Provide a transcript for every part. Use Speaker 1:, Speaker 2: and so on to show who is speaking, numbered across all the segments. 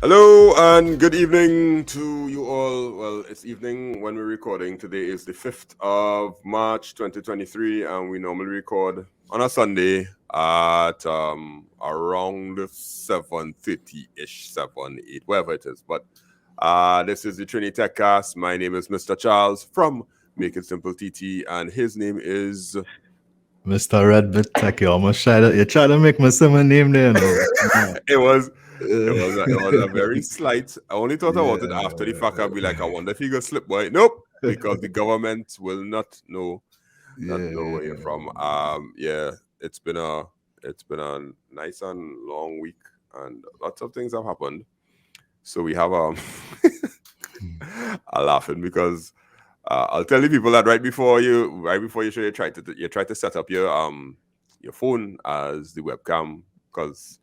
Speaker 1: Hello and good evening to you all. Well, it's evening when we're recording. Today is the 5th of March 2023, and we normally record on a Sunday at around 7:30-ish, 7, 8, whatever it is. But this is the Trini Tech Cast. My name is Mr. Charles from makeITsimpleTT, and his name is...
Speaker 2: Mr. Redbit Tech. You try to make my similar name there, no?
Speaker 1: it was a very slight. I only thought about it after the fact. I'd be like, I wonder if he gonna slip by. Nope, because the government will not know where you're from. It's been a nice and long week, and lots of things have happened. So we have I'm laughing because I'll tell you people that right before you show you try to set up your phone as the webcam, because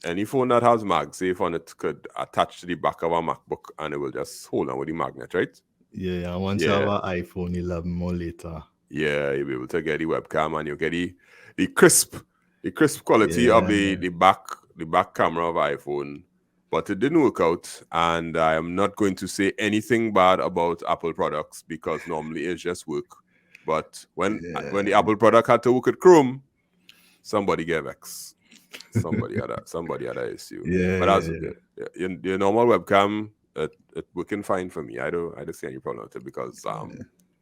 Speaker 1: any phone that has MagSafe on it could attach to the back of a MacBook and it will just hold on with the magnet, right?
Speaker 2: Yeah, once you have an iPhone 11 or later.
Speaker 1: Yeah, you'll be able to get the webcam and you'll get the crisp quality of the back camera of iPhone. But it didn't work out, and I am not going to say anything bad about Apple products because normally it's just work. But when the Apple product had to work with Chrome, somebody gave X. Somebody had an issue. But your normal webcam, it working fine for me. I don't see any problem with it because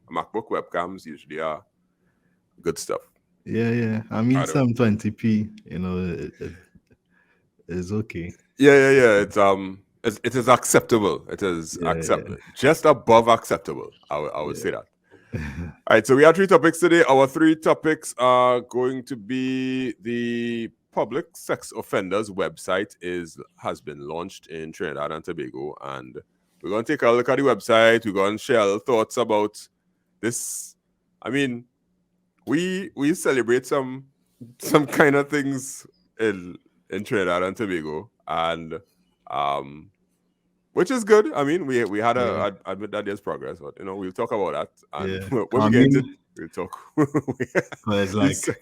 Speaker 1: MacBook webcams usually are good stuff.
Speaker 2: Yeah. I mean, 720p, it is okay.
Speaker 1: Yeah. It is acceptable. It is acceptable. Just above acceptable. I would say that. All right, so we have 3 topics today. Our 3 topics are going to be the public sex offenders website has been launched in Trinidad and Tobago, and we're going to take a look at the website. We're going to share thoughts about this. I mean, we celebrate some kind of things in Trinidad and Tobago, and which is good. I mean, we had admit that there's progress, but we'll talk about that. And when we get into it, we'll talk.
Speaker 2: It's like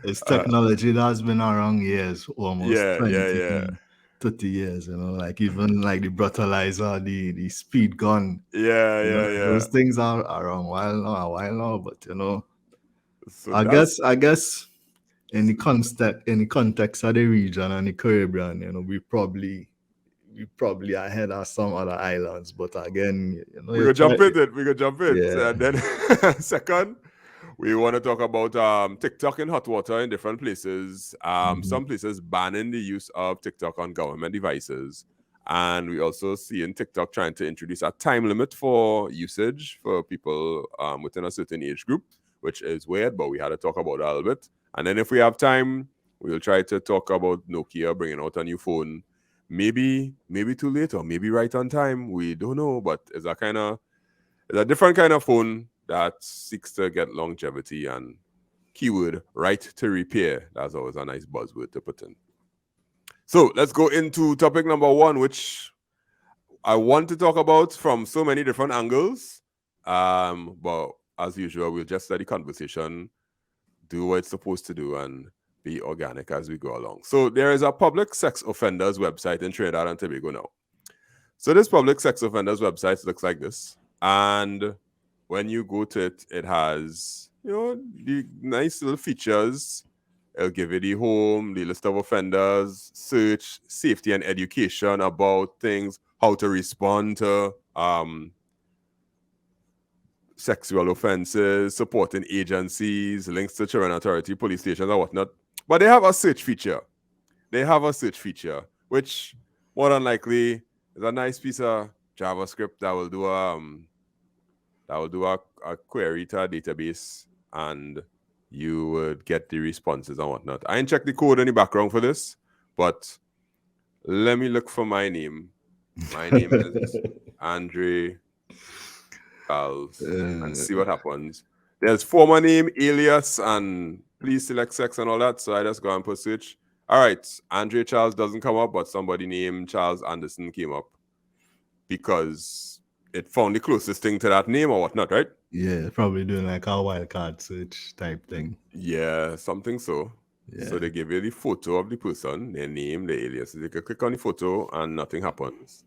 Speaker 2: it's technology that's been around years, almost 30 years. Like even like the breathalyzer, the speed gun. Those things are around a while now. But so I guess in the context of the region and the Caribbean, we probably ahead of some other islands, but again,
Speaker 1: we could jump in. And then second, we want to talk about TikTok in hot water in different places. Some places banning the use of TikTok on government devices, and we also see in TikTok trying to introduce a time limit for usage for people within a certain age group, which is weird, but we had to talk about that a little bit. And then if we have time, we'll try to talk about Nokia bringing out a new phone. Maybe too late or maybe right on time. We don't know, but it's a different kind of phone that seeks to get longevity, and keyword right to repair. That's always a nice buzzword to put in. So let's go into topic number 1, which I want to talk about from so many different angles. But as usual, we'll just let the conversation do what it's supposed to do and be organic as we go along. So there is a public sex offenders website in Trinidad and Tobago now. So this public sex offenders website looks like this. And when you go to it, it has, the nice little features. It'll give you the home, the list of offenders, search, safety and education about things, how to respond to sexual offenses, supporting agencies, links to Children Authority, police stations, and whatnot. But they have a search feature. Which more than likely is a nice piece of JavaScript that will do a query to a database, and you would get the responses and whatnot. I didn't check the code in the background for this, but let me look for my name. My name is Andre Charles, and see what happens. There's former name, alias, and please select sex and all that. So I just go and put search. All right, Andre Charles doesn't come up, but somebody named Charles Anderson came up because it found the closest thing to that name or whatnot, right?
Speaker 2: Yeah, probably doing like a wildcard search type thing.
Speaker 1: Yeah, something so. So they give you the photo of the person, their name, their alias. You can click on the photo and nothing happens.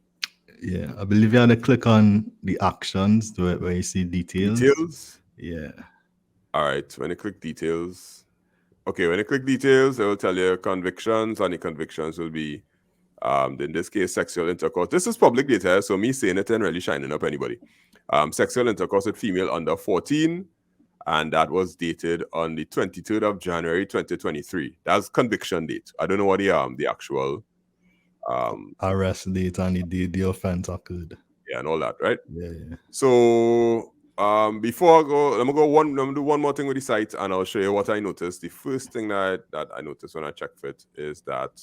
Speaker 2: Yeah, I believe you had to click on the actions where you see details.
Speaker 1: Details?
Speaker 2: Yeah.
Speaker 1: All right, when you click details, okay, when you click details, it will tell you convictions, and the convictions will be, in this case, sexual intercourse. This is public data, so me saying it and really shining up anybody. Sexual intercourse with female under 14, and that was dated on the 23rd of January 2023. That's conviction date. I don't know what the actual
Speaker 2: arrest date and the offense occurred.
Speaker 1: Yeah, and all that, right?
Speaker 2: Yeah.
Speaker 1: So before I go, let me do one more thing with the site, and I'll show you what I noticed. The first thing that I noticed when I checked for it is that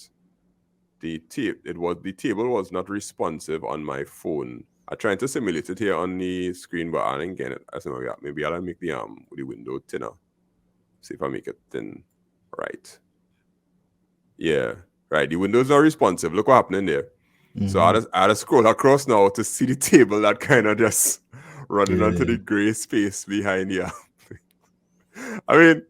Speaker 1: the table was not responsive on my phone. I tried to simulate it here on the screen, but I didn't get it. I said, oh, yeah, maybe I'll make the window thinner. See if I make it thin. Right. Yeah. Right. The window's not responsive. Look what happened there. Mm-hmm. So I had to scroll across now to see the table that kind of just running onto the gray space behind here. I mean,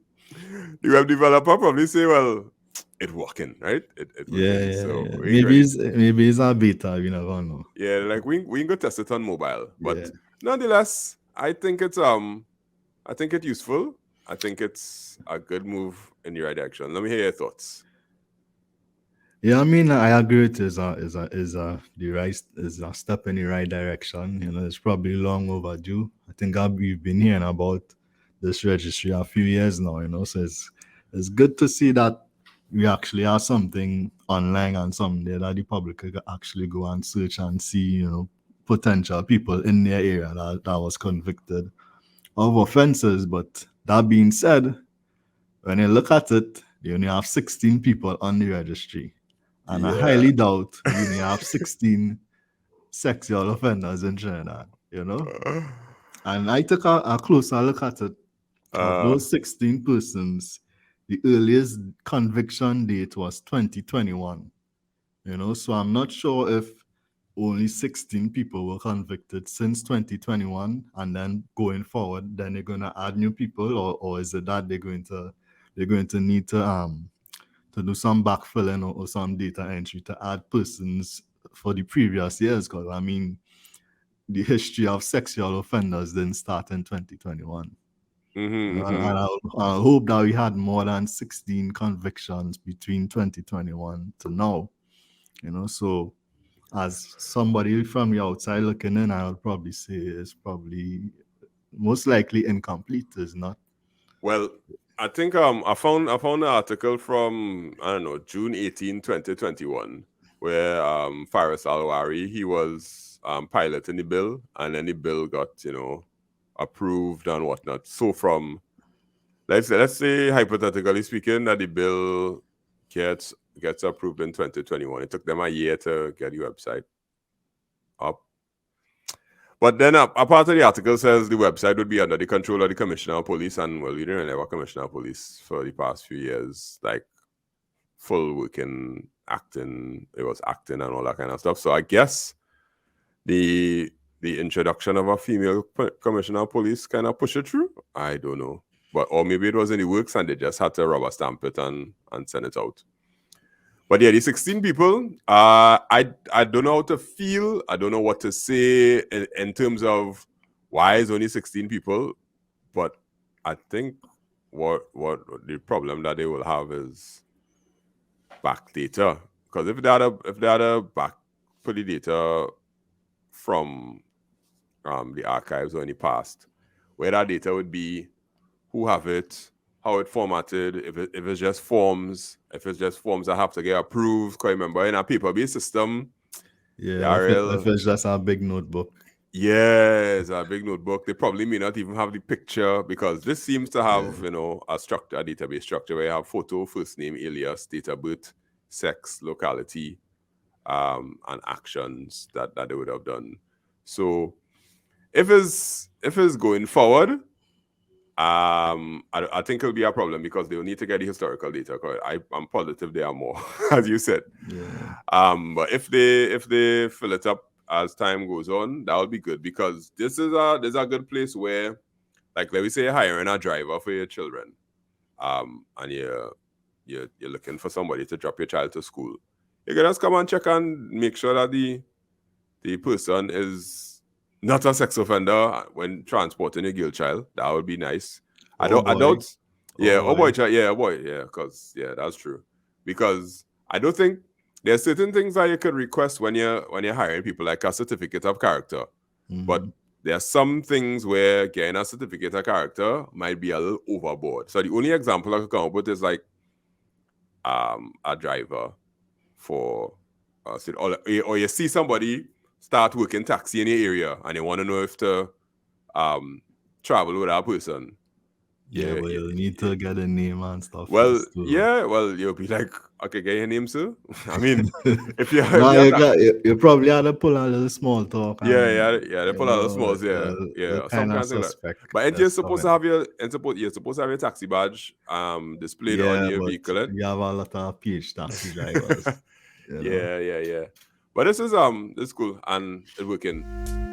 Speaker 1: the web developer probably say, well, it's working, right? It working. So
Speaker 2: maybe it's a beta, you never know.
Speaker 1: Yeah, like we can go test it on mobile. But nonetheless, I think it's useful. I think it's a good move in the right direction. Let me hear your thoughts.
Speaker 2: Yeah, I mean, I agree. It is a step in the right direction. You know, it's probably long overdue. I think we've been hearing about this registry a few years now. You know, so it's good to see that we actually have something online and something that the public could actually go and search and see. You know, potential people in their area that was convicted of offenses. But that being said, when you look at it, you only have 16 people on the registry. And I highly doubt we may have 16 sexual offenders in Trinidad, you know? And I took a closer look at it. Of those 16 persons, the earliest conviction date was 2021, you know? So I'm not sure if only 16 people were convicted since 2021, and then going forward, then they're going to add new people, or is it that they're going to need to do some backfilling or some data entry to add persons for the previous years? Because I mean, the history of sexual offenders didn't start in 2021. And I hope that we had more than 16 convictions between 2021 to now. You know, so as somebody from the outside looking in, I would probably say it's probably most likely incomplete, is not.
Speaker 1: Well, I think I found an article from, I don't know, June 18, 2021, where Faris Alwari, he was piloting the bill, and then the bill got, approved and whatnot. So from let's say hypothetically speaking that the bill gets approved in 2021. It took them a year to get the website up. But then a part of the article says the website would be under the control of the Commissioner of Police, and well, we didn't really have a Commissioner of Police for the past few years, like full working acting. It was acting and all that kind of stuff. So I guess the introduction of a female Commissioner of Police kind of push it through. I don't know, or maybe it was in the works and they just had to rubber stamp it and send it out. But yeah, the 16 people, I don't know how to feel. I don't know what to say in terms of why is only 16 people. But I think what the problem that they will have is back data. Because if they had a back for the data from the archives or any past, where that data would be, who have it, how it formatted, if it's just forms, that have to get approved. Because remember, in a paper-based system,
Speaker 2: if it's just a big notebook.
Speaker 1: Yeah, it's a big notebook. They probably may not even have the picture, because this seems to have, a database structure where you have photo, first name, alias, date of birth, sex, locality, and actions that they would have done. So if it's going forward, I think it'll be a problem, because they'll need to get the historical data. I'm positive there are more, as you said.
Speaker 2: Yeah.
Speaker 1: But if they fill it up as time goes on, that would be good, because there's a good place where, like, let me say, hiring a driver for your children, and you're looking for somebody to drop your child to school, you can just come and check and make sure that the person is not a sex offender when transporting a girl child. That would be nice. I don't. Yeah, boy child. Yeah, boy. Yeah, because that's true. Because I don't think there's certain things that you could request when you're hiring people, like a certificate of character. But there are some things where getting a certificate of character might be a little overboard. So the only example I could come up with is like a driver for or you see somebody start working taxi in the area and you want to know if to travel with that person.
Speaker 2: Yeah, but you need to get a name and stuff.
Speaker 1: Well, you'll be like, okay, get your name, sir. I mean, if you
Speaker 2: you probably had to pull a little small talk.
Speaker 1: They pull a little smalls, some kind of suspect. Like, but you're supposed to have your taxi badge displayed on your vehicle.
Speaker 2: You have a lot of PH taxi drivers.
Speaker 1: Yeah. But this is cool and it's working.